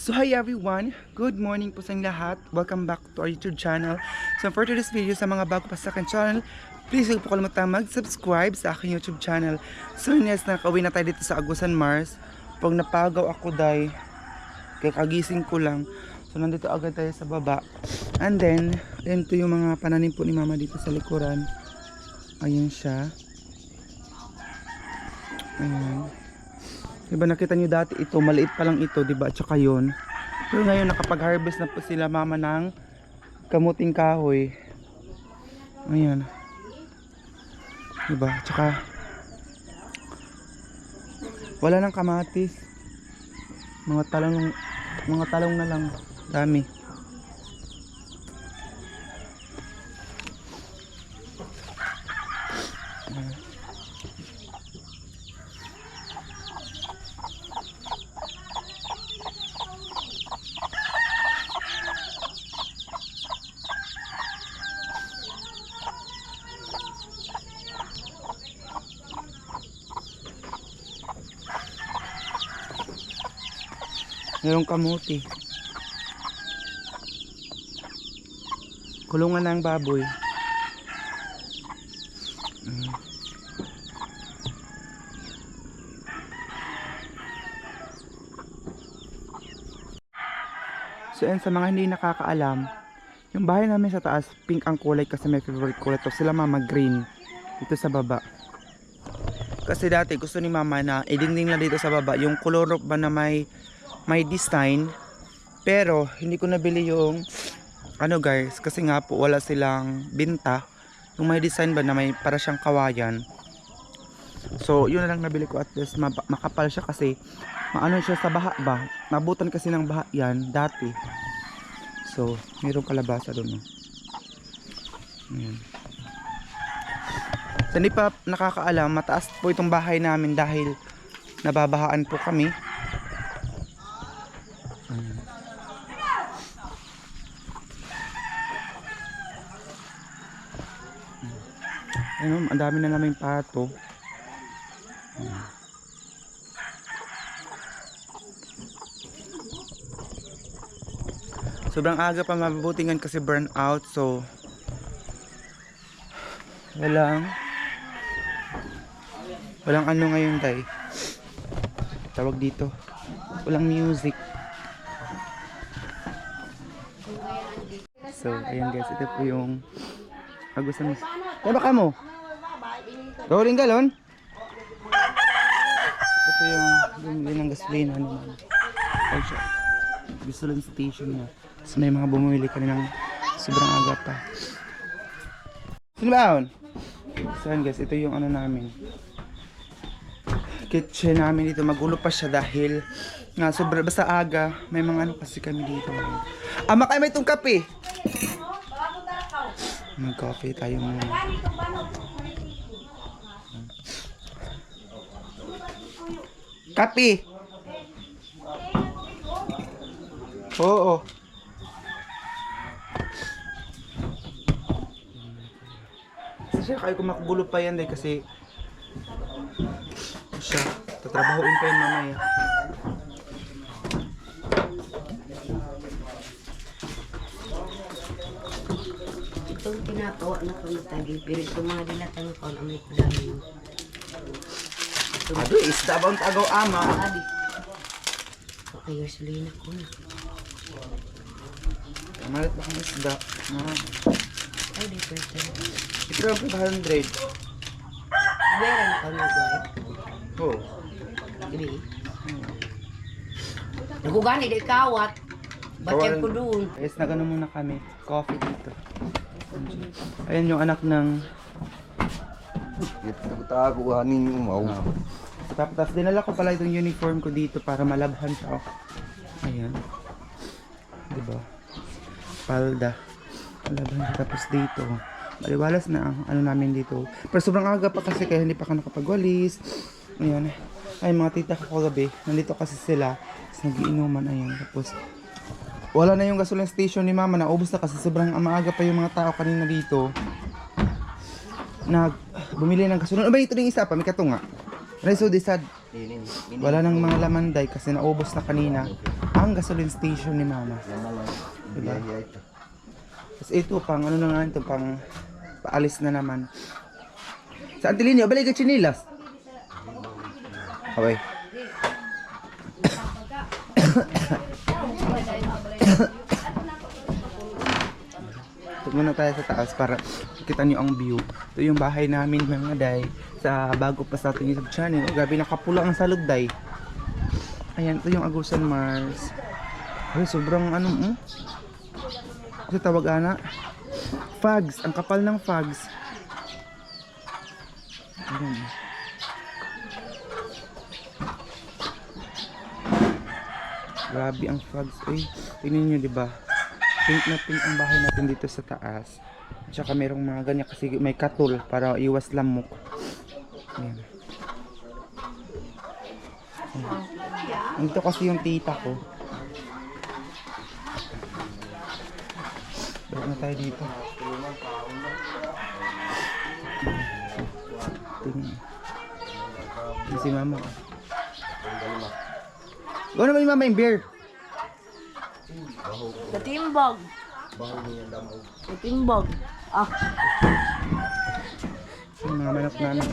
So hi everyone, good morning po sa inyong lahat. Welcome back to our YouTube channel. So for today's video, sa mga bago pa sa akin channel, please huwag po kalimutang mag-subscribe sa aking YouTube channel. So yes, nakauwi na tayo dito sa Agusan Mars. Pag napagaw ako dahil kakagising ko lang. So nandito agad tayo sa baba. And then, ayan to yung mga pananim po ni mama dito sa likuran. Ayan siya. Ayan. Diba nakita nyo dati ito, maliit pa lang ito, diba? At saka yun. Pero ngayon nakapag-harvest na po sila mama ng kamuting kahoy. Ayan. Diba? At saka wala nang kamatis. Mga talong na lang. Dami. Ayan. Mayroong kamuti. Kulungan ng baboy. So yan, sa mga hindi nakakaalam, yung bahay namin sa taas, pink ang kulay kasi may favorite kulay. Tapos sila mama green dito sa baba. Kasi dati gusto ni mama na idingding na dito sa baba yung color ba na may design, pero hindi ko nabili yung ano guys, kasi nga po wala silang binta yung may design ba na may para siyang kawayan. So yun na lang nabili ko, at least makapal siya kasi maano siya sa baha ba, nabutan kasi ng baha yan dati. So mayroong kalabasa doon, no? Ayan. So hindi pa nakakaalam, mataas po itong bahay namin dahil nababahaan po kami. Ayun, ang dami na naming pato. Sobrang aga pa mabubutingan kasi burn out, so walang ano ngayon tay. Tawag dito. Walang music. So, ayan guys, ito po yung Agusan. Eh baka mo? Rolling galon? Ito po yung bumili ng gasolina naman. Gasoline station niya. So may mga bumili kaninang sobrang aga pa. Sino ba yun? So ayan guys, ito yung ano namin. Kitchen namin dito. Magulo pa siya dahil nga sobrang basta aga. May mga ano kasi kami dito. Makay may itong kape. Mag-coffee tayo muna. Kape! Oo. Kasi kayo kung makugulo pa yan dahil kasi siya, tatrabahoin pa yan mamaya. Itong tinatawa na kung natagi, pero ito mga dilatang ko na may kudami. Ado, isda ba ang tagaw ama? Adi. Okay, gasolina ko na. Malit ba kang isda? Ay, di pwede. Ito lang 500. Meron ka na ba? Oo. Gabi. Nagugani, di kawat. Batyan ko doon. Guys, nagano muna kami. Coffee dito. Ayan yung anak ng... Tago hanin umaw. Tapos dinala ko pala itong uniform ko dito para malabhan siya. Oh. Ayan. Diba? Palda. Malabhan siya. Tapos dito. Maliwalas na ang ano namin dito. Pero sobrang aga pa kasi kaya hindi pa ako nakapagwalis. Ayan. Ay, mga tita ko kagabi. Nandito kasi sila. Tapos nagiinuman. Ayan. Tapos wala na yung gasoline station ni mama. Naubos na kasi sobrang maaga pa yung mga tao kanina dito. Bumili ng gasolina. Ano ba ito yung isa pa? May katunga. Reso de sad. Wala nang mga laman day kasi naubos na kanina. ang gasoline station ni mama. Diba? Tapos ito pang ano na nga ito, pang paalis na naman. Sa Antilinio, balik ka chinilas. Okay. Ito muna tayo sa taas para kita niyo ang view. Ito yung bahay namin mga day. Sa bago pa sa ating YouTube channel. Oh, grabe nakapula ang salog day. Ayan, ito yung Agusan Mars. Ay, sobrang ano, ito tawag ana? Fags, ang kapal ng fags. Ayan. Grabe ang fags. Ay, tingnan nyo, diba? Pink na pink ang bahay natin dito sa taas. At saka merong mga ganyan kasi may katul para iwas lamok. Ayan. Ayan. Ito kasi yung tita ko. Balik na tayo dito. Tingnan. Ito si mama. Gawin naman yung mama yung beer. Katimbag. Katimbag. Ah. Yung mga manok namin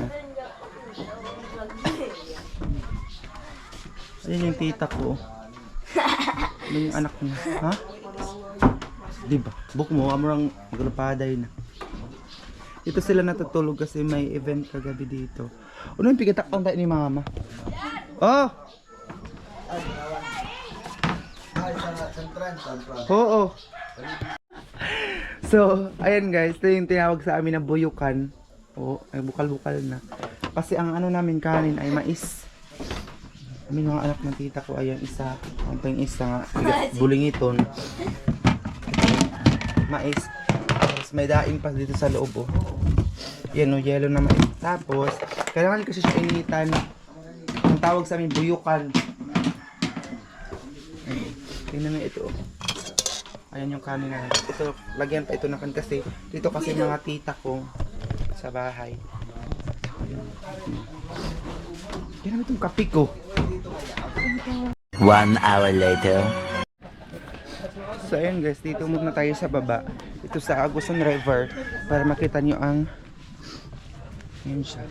Ayun yung tita ko. Ano yung anak niya? Ha? Diba? Book mo, amurang maglupaday na. Dito sila natutulog kasi may event kagabi dito. Ano yung pigatakpan tayo ni mama? Oh! Oo. So, ayan guys, ito yung tinawag sa amin na buyukan. Oo, ay bukal-bukal na. Kasi ang ano namin kanin ay mais. Kami mga anak ng tita ko, ayan isa. Ang pang isa nga, bulingiton. Mais. Tapos may daing pa dito sa loob, oh. Yan, oh, yellow na mais. Tapos, kailangan kasi siya initan. Ang tawag sa amin, buyukan. Tingnan mo ito. Ayan yung kanin na. Ito, lagyan pa ito na kan kasi. Dito kasi mga tita ko sa bahay. Yan naman itong kape ko. 1 hour later. So ayan guys, dito muna tayo sa baba. Ito sa Agusan River para makita nyo ang ayan siya.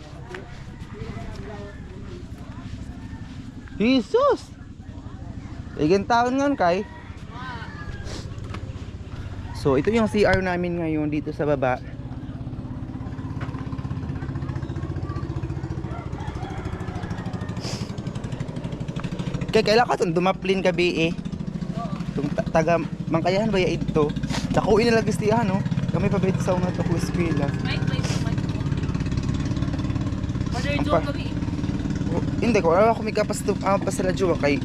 Jesus! Igan taon nga kay. So ito yung CR namin ngayon dito sa baba. Kaya kailan ka itong dumaplin gabi eh. Itong taga Mangkayahan ba ya ito? Nakuin na lagi siya no? Kami pa ba ito sa una ito ko eskwela. Mike. Mother Joe kami. Hindi ko, wala ako may kapas pa sa radyo kay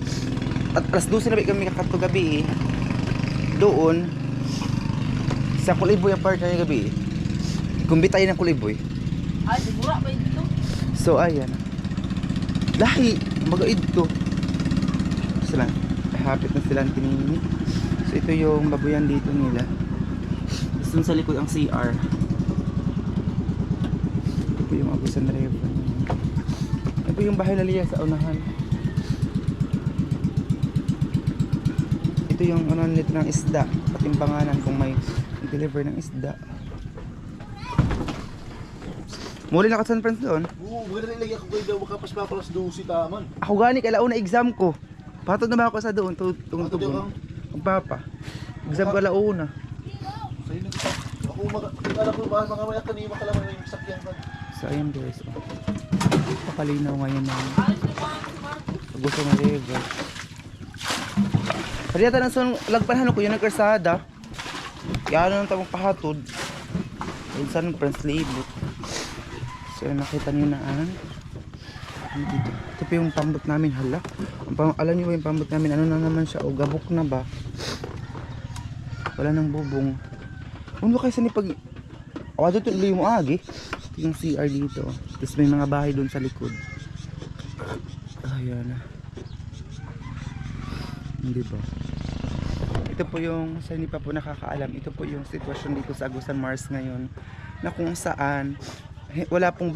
at alas 12 na ba kami kakato gabi eh. Doon sa Kuliboy ang part na gabi eh. Kumbitay ng Kuliboy. Ay, sigura ba ito? So ayan. Lahi, magaid to. Sila, hapit na silang tinini. So ito yung babuyan dito nila. Tapos sa likod ang CR. Ito po yung Agusan River. Ito po yung bahay naliya sa unahan. Ito yung ano nito ng isda. Patimbanganan kung may deliver ng isda. Muli na ka San Francisco doon? Oo, maganda nilagyan ko kayo daw makapas-papalas doon si Taman. Ako gani kailauna exam ko. Patod na ba ako sa doon tungtong papa. Exam ko alauna. Sa'yo na kita. Ako alam ko ba mga maya kanima ka lang may sakyan pa. So ayan guys. Oh. Pakalinaw ngayon ng Agusan River. Pariyata na son lagpanahan ko yung nagkarsada. Kaya ano nang tamang pahatod. Ayun sa Prince Libot. So nakita niyo na dito. Ito pa yung pambot namin, hala. Alam niyo ba yung pambot namin, ano na naman siya, o gabok na ba? Wala nang bubong. Ano kayo sa nipag... Awa doon tuloy mo agi. Ito yung CR dito. Tapos may mga bahay doon sa likod. Ayan na. Hindi ba? Ito po yung, sa hindi pa po nakakaalam, ito po yung sitwasyon dito sa Agusan Mars ngayon. Na kung saan, wala pong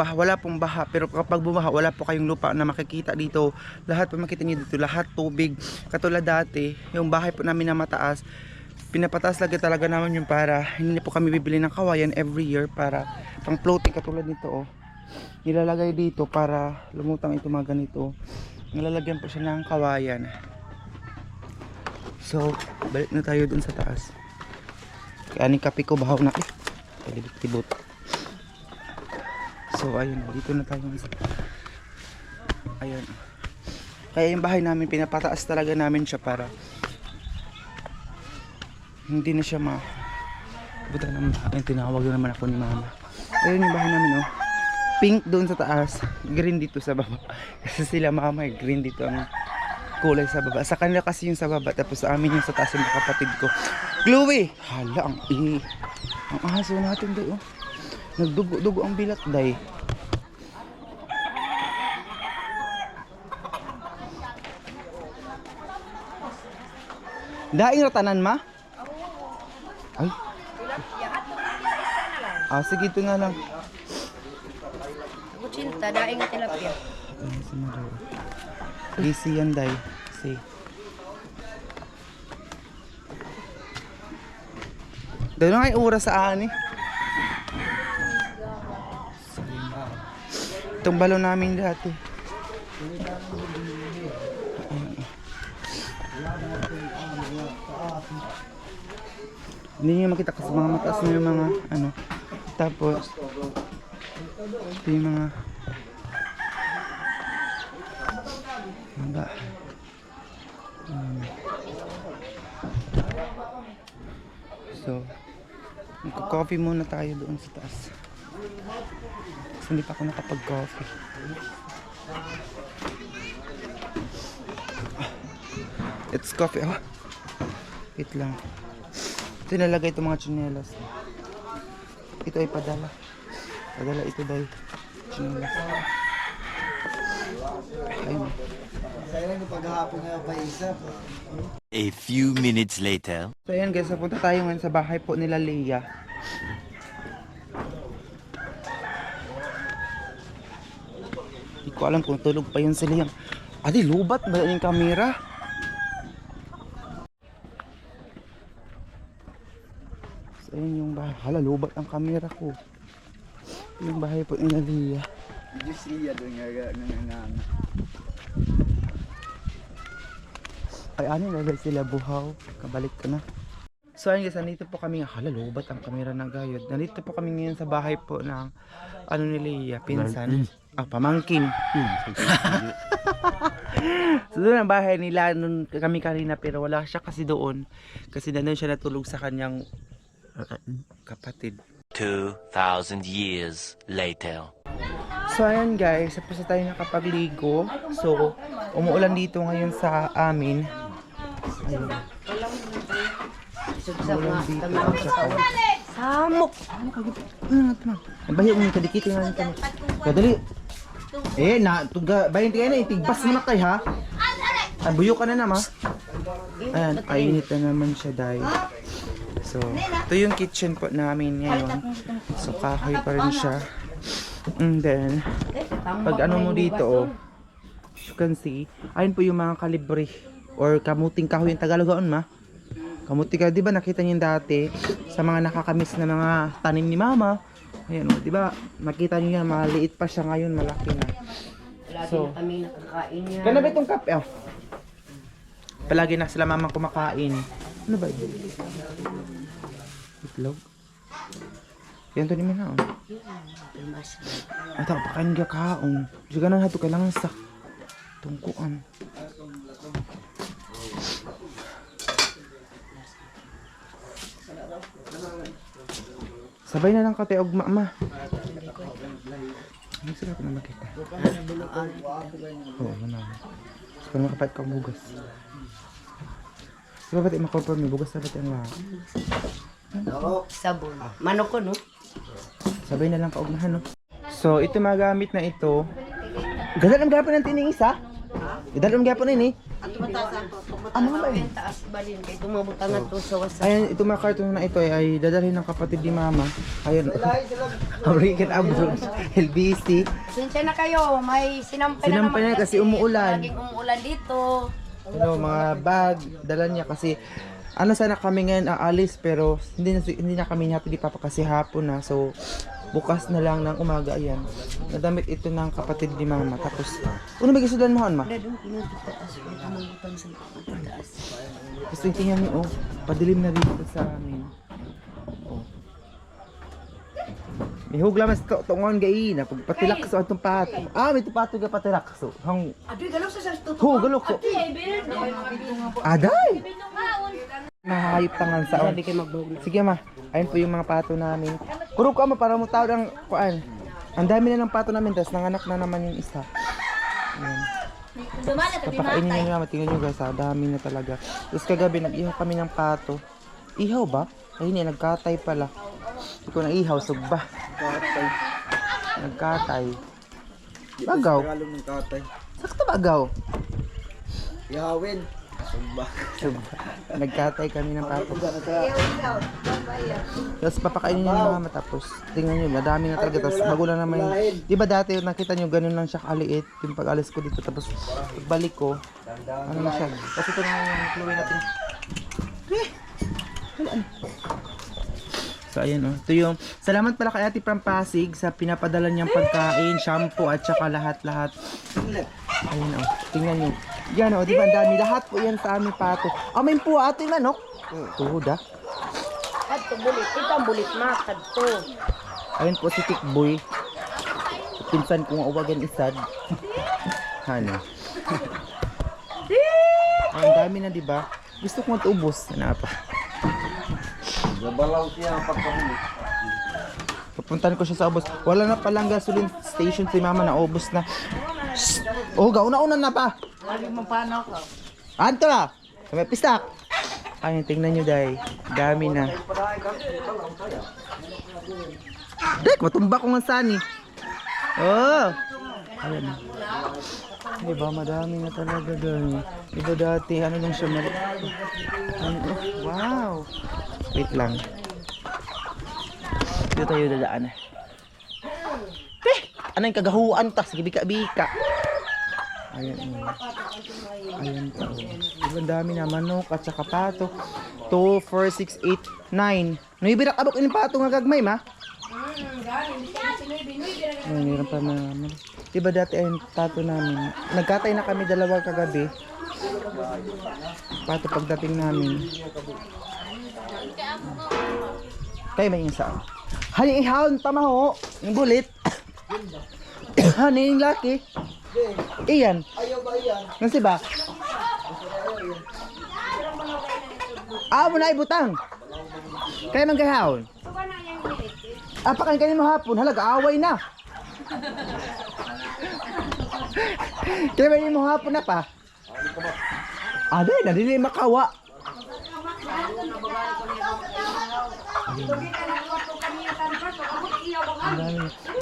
baha, pero kapag bumaha wala po kayong lupa na makikita dito. Lahat po makita niyo dito, lahat tubig. Katulad dati, yung bahay po namin na mataas, pinapataas lagi talaga naman yung para hindi po kami bibili ng kawayan every year para pang floating katulad nito oh. Nilalagay dito para lumutang ito mga ganito. Nilalagyan po siya ng kawayan. So, balik na tayo dun sa taas. Kaya ni kape ko bahaw na palibot-tibot. So ayun, dito na tayo. Ayun. Kaya yung bahay namin pinapataas talaga namin siya para hindi na siya buta naman. Ayun, tinawag na naman ako ni mama. Ayun yung bahay namin oh. Pink doon sa taas, green dito sa baba. Kasi sila mama green dito ang kulay sa baba. Sa kanila kasi yung sa baba, tapos sa amin yung sa taas yung kapatid ko. Chloe! Hala, ang aso natin doon oh. Nagdugo-dugo ang bilat day. Daing ratanan ma? Ay. Sige ito na lang. Kutsinta, daing tilapia. Ay, si Mario. Busy yan day. See. Dahil nga yung oras sa ani. Itong balon namin dati. Hindi nyo makita kasi mga mataas na yung mga ano. Tapos ito yung mga so magko-coffee muna tayo doon sa taas kasi hindi pa ako nakapag-coffee. It's coffee. Wait lang. Ito nalagay itong mga tsinelas. Ito ay padala ito dahil tsinelas. Ayun. A few minutes later. So ayan guys, napunta tayo ngayon sa bahay po nila Leia. Hindi ko alam kung tulog pa yun sila yung adi lubat ba yung camera? So ayan yung bahay. Hala, lubat ang camera ko. Yung bahay po nila Leia. Did you see ya doon nga? Ay ano, nagay sila buhaw. Kabalik ka na. So ayun guys, nandito po kami. Hala, lubat ang kamera ng gayod. Nandito po kami ngayon sa bahay po ng ano ni Leia, pinsan. Pamangkin. So doon ang bahay nila nun kami kanina, pero wala siya kasi doon. Kasi nandun siya natulog sa kanyang kapatid. 2,000 years later. So ayan guys, tapos na tayo nakapagligo. So umuulan dito ngayon sa amin. Ayun. Samok! Bayo mo kadikit nga kami. Kadali. Bayan tiyan na itigbas mo na kay ha. Buyo ka na naman. Ayan, painit na naman siya dahil. So, ito yung kitchen po namin ngayon. So, kahoy pa rin siya. And then, pag ano mo dito, oh, you can see, ayun po yung mga kalibre or kamuting kahoy yung Tagalog ma. Kamuting kahoy, di ba nakita niyo dati sa mga nakakamiss na mga tanim ni mama. Ayan, oh, di ba? Nakita niyo yan, maliit pa siya ngayon, malaki na. Lagi So, na kami nakakain yan. ganda ba itong kape? Oh. Palagi na sila mamang kumakain. Ano ba ito? Itlog? Yan to ni Mina. At ako pakain ka kaon. Diyan ka na nato kailangan sa tungkuan. Sabay na lang kate og mama. Ano sila ko na makita? Oo, ano. So, kung makapait kang bugas. Diba ba't i-confirm yung bugas na ba't yung lahat? Sabon. Manok ko, no? Sabay na lang kaugnahan, no? So, ito magamit na ito. Gadal ang gapon ng tining isa? Gadal ang gapon na ini? Ang tumataas ako. Ah, mga ba Ang taas balin. Kaya tumabutangan to sa wasak. Ayan, ito mga karton na ito ay dadalhin ng kapatid ni Mama. Ayun. American Abroad. LBC. Sinsya na kayo. May sinampay na Sinampay naman na kasi umuulan. Laging umuulan dito. Mga bag, dala niya kasi sana kami ngayon aalis pero hindi na kami hatid ni Papa kasi hapon na. So bukas na lang ng umaga ayan. Nadamit ito ng kapatid ni Mama. Tapos, ano may gisudan mo, Ma? Wala doon pinagtaas. May tumangutang sa taas. Gusto yung tingnan niyo, padilim na dito sa amin. Oh. May hugla mas tungon gayi na pagpatilak sa atong pato. May tupato ga patilak so. Hang Adoy, galaw sa tuto. galok ko. Aday. Mahayop tangan sa Sabi kayo magbog na. Sige ma, ayun po yung mga pato namin. Kuro ko para mo tawag ang kuan. Ang dami na ng pato namin, tas nanganak na naman yung isa. Ayan. Papakainin nyo naman, tingnan nyo guys, dami na talaga. Tapos kagabi, nag-ihaw kami ng pato. Ihaw ba? Ay hindi, nagkatay pala. Hindi ko na ihaw, sugba. Nagkatay. Bagaw. Sakto bagaw. Ihawin. Sumba. Sugba. Nagkatay kami ng pato. Tapos papakainin nyo ng mama, tapos tingnan nyo, madami na talaga. Tapos magulang naman yung, di ba dati nakita nyo ganun lang siya kaliit, yung pag-alis ko dito, tapos pagbalik ko, ano na siya. Tapos ito na yung Chloe natin. So ayan ito yung, salamat pala kay Ate Prampasig sa pinapadala niyang pagkain, shampoo at saka lahat-lahat. Ayun tingnan nyo. Yan di ba ang dami, lahat po yan sa aming pato. May po ato yung manok. Tuhod Kadto bulit. Ito ang bulit ma. Kadto. Ayun po si Tikboy. Pinsan kong awagan isad. Ano? Ang dami na di ba? Gusto ko matubos. Ano pa? Nabalaw siya ang pagkahuli. Pupuntahan ko siya sa ubos. Wala na palang gasoline station si Mama na ubos na. Shhh! Gauna-una na pa. Lagi mapanaw ka. Anto na! May pistak! Ayun, tingnan nyo dahil. Dami na. Dek, matumba ko nga sani. Ayan. Diba, madami na talaga doon. Diba dati, ano lang siya mali. Wow! Wait lang. Dito tayo dadaan. Ano yung kagahuan ta? Sige, bika-bika. Ayan. Ayan po. Diba dami na manok at saka pato. 2, 4, 6, 8, 9. Nuibirak abok yung pato nga gagmay ma? Ayan, meron pa naman. Diba dati ayun pato namin. Nagkatay na kami dalawa kagabi. Pato pagdating namin. Kayo may isa. Hani ihawon tamaho. Yung bulit. Hani yung laki. Iyan. Ayaw ba iyan? Nasi ba? Mo na ibutang. Kaya man gahawon. Apakan kayo mo hapon. Halaga, away na. Kaya man mo hapon na pa. Aday, nadili makawa.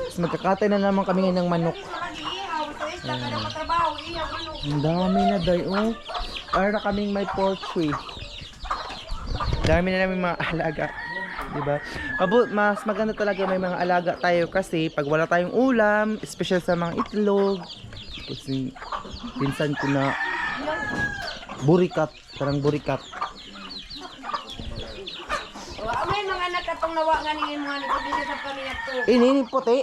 Mas magkakatay na naman kami ngayon ng manok. Ang dami na dayo. Para kaming may poultry. Dami na namin mga alaga. Diba? Mas maganda talaga may mga alaga tayo kasi pag wala tayong ulam, special sa mga itlog. Kasi pinsan ko na burikat, parang burikat. May mga nakatong nawa nga ningin mga nagpapili sa pamilya to. Ini puti.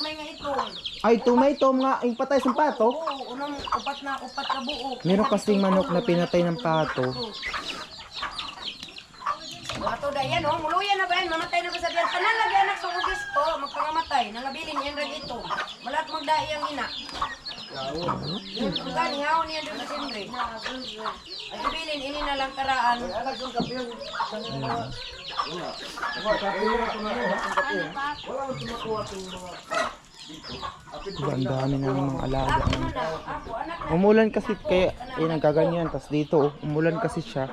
May nga itong. Ay, tomato nga, yung patay sa pato. Unang upat ka buo. Meron kasing manok na pinatay ng pato. Wato da yan oh, muluyan na ba yan? Mamatay na ba sa biyan? Tanan lagi anak sa ugis ko, magpangamatay. Nangabilin yan rin ito. Malat magdai ang ina. Gani hawon yan doon sa simbre. At ibilin, ini na lang karaan. Diba, ang dami na ng mga alaga. Umulan kasi kaya nagaganyan. Tapos dito, umulan kasi siya.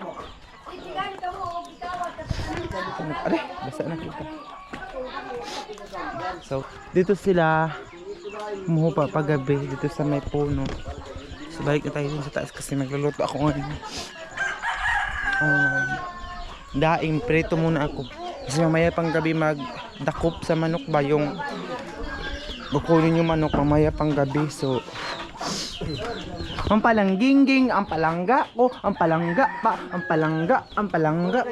Aray, basa na kita. So, dito sila umuhupa paggabi dito sa may puno. So balik na tayo dun sa taas kasi magluluto ako ngayon. Daing prito muna ako. Kasi mamaya pang gabi magdakop sa manok ba yung bukunin yung manok mamaya pang gabi. So ang palangging, ang palangga ko, ang palangga pa, ang palangga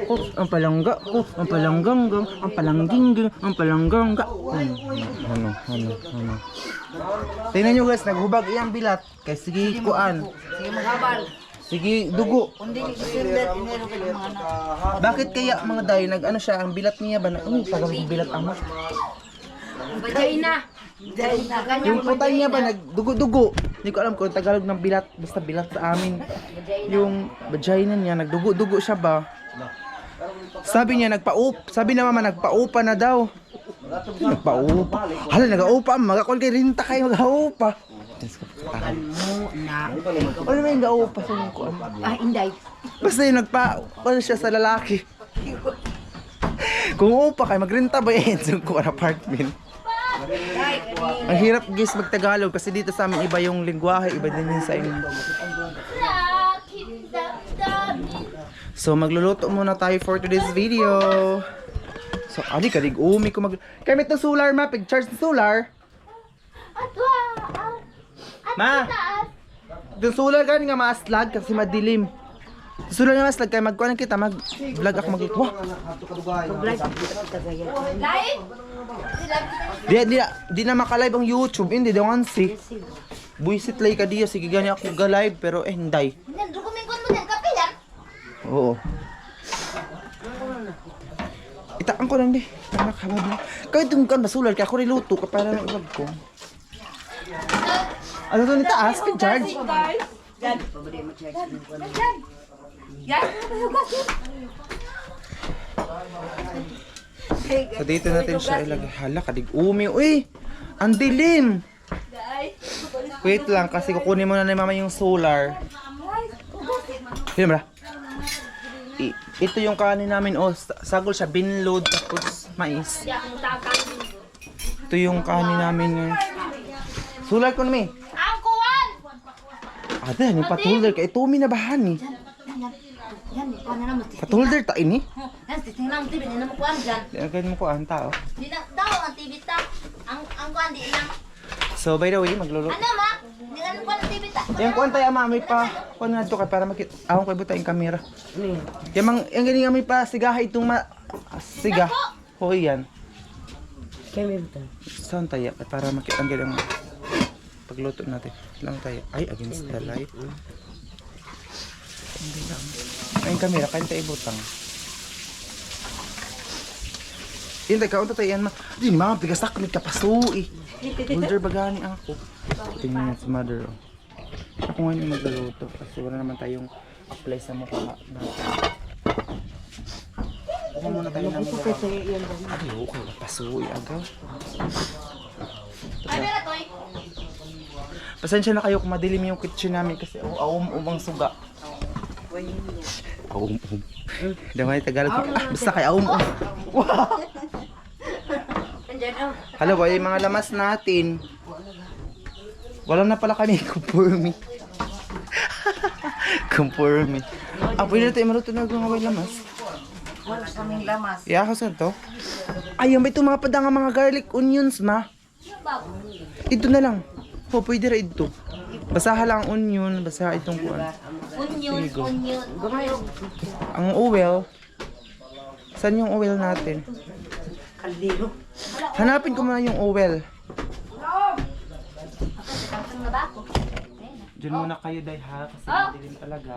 ko, ang palangga ko, ang palangganggang, ang palangging, ang palanggangga. Ano. Tingnan nyo guys, naghubag iyang bilat. Kay sige kuan. Sige maghabal. Sige dugo. Kundi ni December, inero ka yung mga anak. Bakit kaya mga day nag-ano siya, ang bilat niya ba na, tagang bilat amo. Bajay na. Yung putay niya ba nagdugo-dugo. Hindi ko alam kung Tagalog ng bilat, basta bilat sa amin. Yung vagina niya nagdugo-dugo siya ba. Sabi niya sabi na mama nagpaupa na daw. Nagpaupa. Hala nagaupa, magakol kay rinta kayo magaupa. Mo na. Ano may gaupa sa inyo ko? Ah, inday. Basta yung siya sa lalaki. Kung upa kayo magrinta ba yan sa apartment. Ang hirap guys magtagalog kasi dito sa amin iba yung lingwahe, iba din yun sa inyo. So magluluto muna tayo for today's video. So ali kadig umi ko Kamit ng solar ma, pig-charge ng solar. Ma! Yung solar gani nga ma-slag kasi madilim. Solar nga ma-slag kaya magkuhan kita mag-vlog ako magluto. Wah! Di na maka-live ang YouTube, hindi daw si. Buisit lay ka diya, sige gani ako ga-live pero hindi. Oo. Itaan ko lang di. Nakakabab na. Kahit yung kan basular kaya ako niluto ka para na vlog ko. Ano to ni taas? Pig-charge? So dito natin siya ilagay. Hala, kadig-umi. Uy! Ang dilim! Wait lang, kasi kukunin mo na ni mama yung solar. Hindi mo ito yung kanin namin. Oh, sagol siya. Binload tapos mais. Ito yung kanin namin. Solar ko namin. Ada, ni patulder ka. Ito na bahan ni. Yan, kuha na naman. Patulder ta ini. Yan, titingnan mo TV, hindi na mo kuhaan dyan. Lagyan mo ko ang tao. Di na daw ang TV ta. Ang kuan di lang. So by the way, magluluto. Ano ma? Di na kuan ang TV ta. Yang kuan tayo ama, may pa kuan nga to kay para makita. Ahon kay buta yung kamera. Yang mang yang ganing may pa sigaha itong siga. Hoy yan. Saan tayo kay para makita ang galing pagluto natin. Lang tayo. Ay, against the light. Hindi lang. Ay, yung kamera, kaya tayo ibutang. Hintay ka, unta tayo yan ma. Di, mga pigasak kami kapasuy. Bulder bagani ako. Tingnan si mother. Oh. Ako ngayon yung magluluto kasi wala naman tayong apply sa mukha natin. Ako muna tayo namin gawa. Ay, okay. Pasuy agaw. Ay bera toy. Pasensya na kayo kung madilim yung kitchen namin kasi umang suga. Damay Tagalog. Basta kay aum-um. Hello boy, yung mga lamas natin. Wala na pala kami kumpurmi. Kumpurmi. Pwede na tayo maluto na mga lamas. Wala kaming lamas. Yeah, ako saan to? Ayun, may tumapad nga mga garlic onions ma. Ito na lang. Pwede rin ito. Basaha lang onion, basaha itong kuan. Onion, Sige, go. onion. Ang oil. Saan yung oil natin? Kaldero. Hanapin ko muna yung oil. Ang na ba ako? Diyan muna kayo dahil ha, kasi madilim talaga.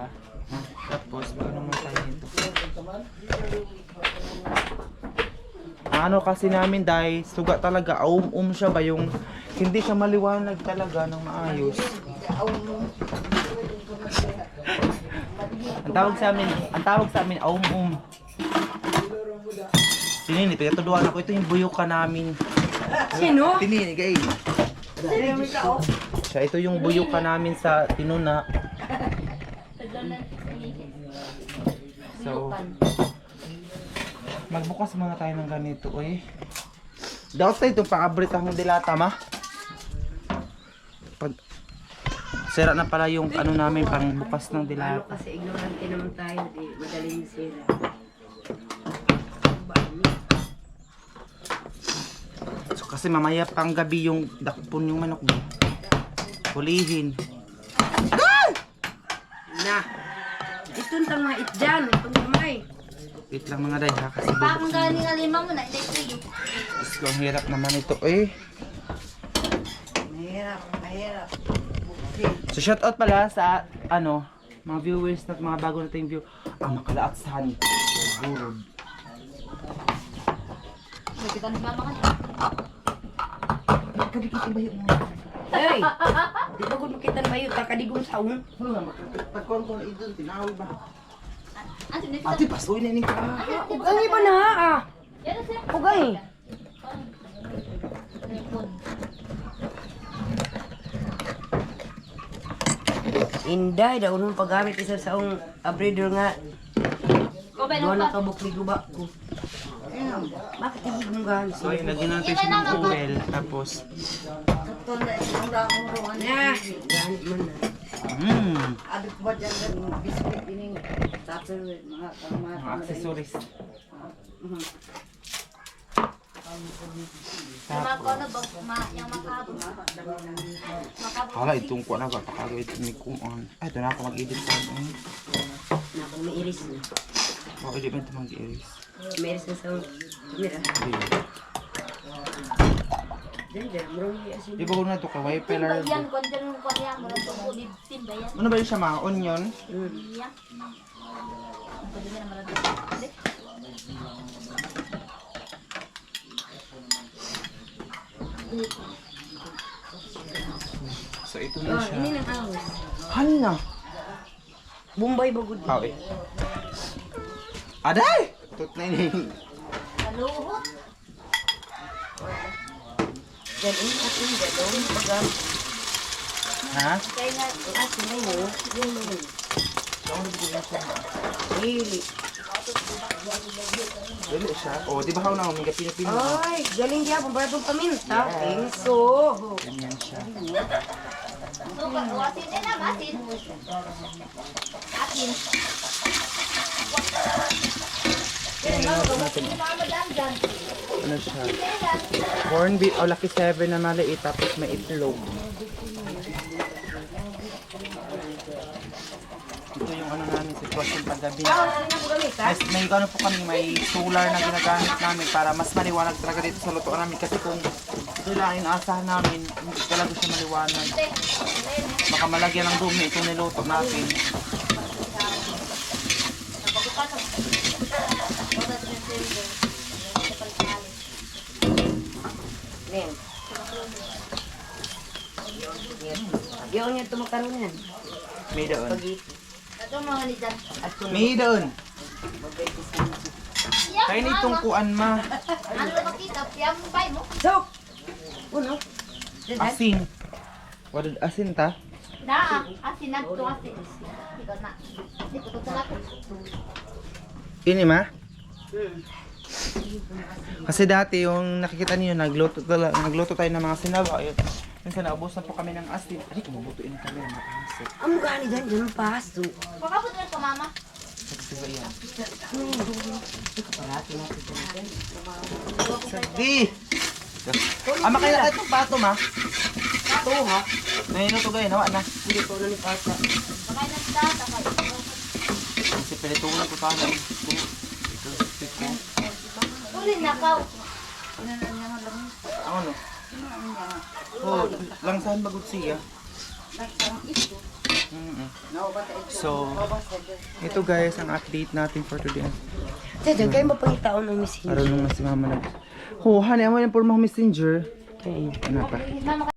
Tapos, ano naman tayo nito? Ano kasi namin dahil suga talaga, siya ba yung hindi siya maliwanag talaga ng maayos. Ang tawag sa amin, Tinini, pinatuduan ako. Ito yung buyuka namin. Sino? Tinini, guys. Siya, ito yung buyuka namin sa tinuna. So, magbukas muna tayo ng ganito, eh. Dapat tayo itong pang-abrit ang dilata, ma. Sira na pala yung ano namin, pang bukas ng Ano dilata. kasi ignorante naman tayo, di madaling sira. So, kasi mamaya pang gabi yung dakpon yung manok mo. Hulihin. Na! Itong tang mga itjan, itong kamay. Wait lang mga day ha, kasi Pakang bubuksan galing mo. nga lima mo na, hindi tuyo. Diyos ko, ang hirap naman ito eh. Mahirap, mahirap. So shoutout pala sa ano, mga viewers at mga bago nating view. Makalaat sa honey. Burod. Hindi kita ni mama ka. Kadikit iba yung Hey! Di ba kung makita na ba yun? Takadigong saon? Pagkon ko na idol, tinawi ba? Ano dito? Ate, pasoy na ning ka. Ugangi ba na ah? Yan na sir. Ugangi. Inday, daw nung paggamit isa sa ang abridor nga. Kobe Doon na na kabukli guba ko. Bakit ibig mong gahan? So ayun, lagyan natin siya ng oil. Tapos, Na! Ganit man na. mga accessories. Yung mga kono, yung makabot. Makabot. Hala, itong kuha na ba? Pakagawin ito ni Kuan. Ay, ito na ako mag-edit sa ano. Nakang may iris na. Oh, edit mo ito mag-iris. May iris na sa kamera. Diyan, diyan. Marami asin. Di ba ko na ito kay wifi Timba largo? yan, kung dyan yung kwan yan, mula tungkol, timba yan. Ano ba yun siya mga onion? Yan. Pwede na naman natin. Hindi. So ito na Oh, siya. ini nang awas. Han na! Bombay bagod. Oh, eh. Aday! Tut na yun. Maluhot. Diyan, ini asin dyan. Daw paggamit. Ha? Kaya nga, Asin na yun. Yun na yun. Really. Dali siya. Oh, di ba how na umiga pinipino? Ay, galing diya. Pambaratong paminta. Pingso. Ganyan siya. suka, o asin din na, asin. Asin. Ano siya? Corn beef, oh, lucky 7 na maliit, tapos may itlog. Ito yung ano namin, sitwasyon paggabi. May ano po kami, may solar na ginagamit namin para mas maliwanag talaga dito sa lutuan namin. Kasi kung ito lang inaasahan namin, hindi talaga siya maliwanag. Baka malagyan ng dumi itong niluto natin. Nen. Ayaw niya ito makaroon yan. May doon. Ito mga ni Jan. May doon. Yan, Kaya nitong kuan ma. ano na makita? Yang bay mo? Sok! Uno. Asin. Wadad asin ta? Na, asin na ito, asin. Ikaw na. Ikaw ito na ako. Ini ma? Kasi dati yung nakikita niyo nagluto tayo ng mga sinawa. Minsan naubusan po kami ng asin. Ay, kumubutuin na kami ng matahasit. Ang gani dyan, dyan ang paso. Pakabot na ito, mama. Sagdi yan. Sagdi! Makaya na itong pato ma. Pato ha? Nahinuto gayon, nawa na. Hindi ko na ni Pata. Pakain na kita, takay. Kasi pinitunan ko tayo. Ito spit ko. Ulit na kaw. Ano? Oh, langsahan bagod siya. So, ito guys ang update natin for today. Diyan, kayo mapangitaon ng misin. Araw nung mas si mama nag... Oh, honey, amo yan po messenger. Okay. Ano pa? Mama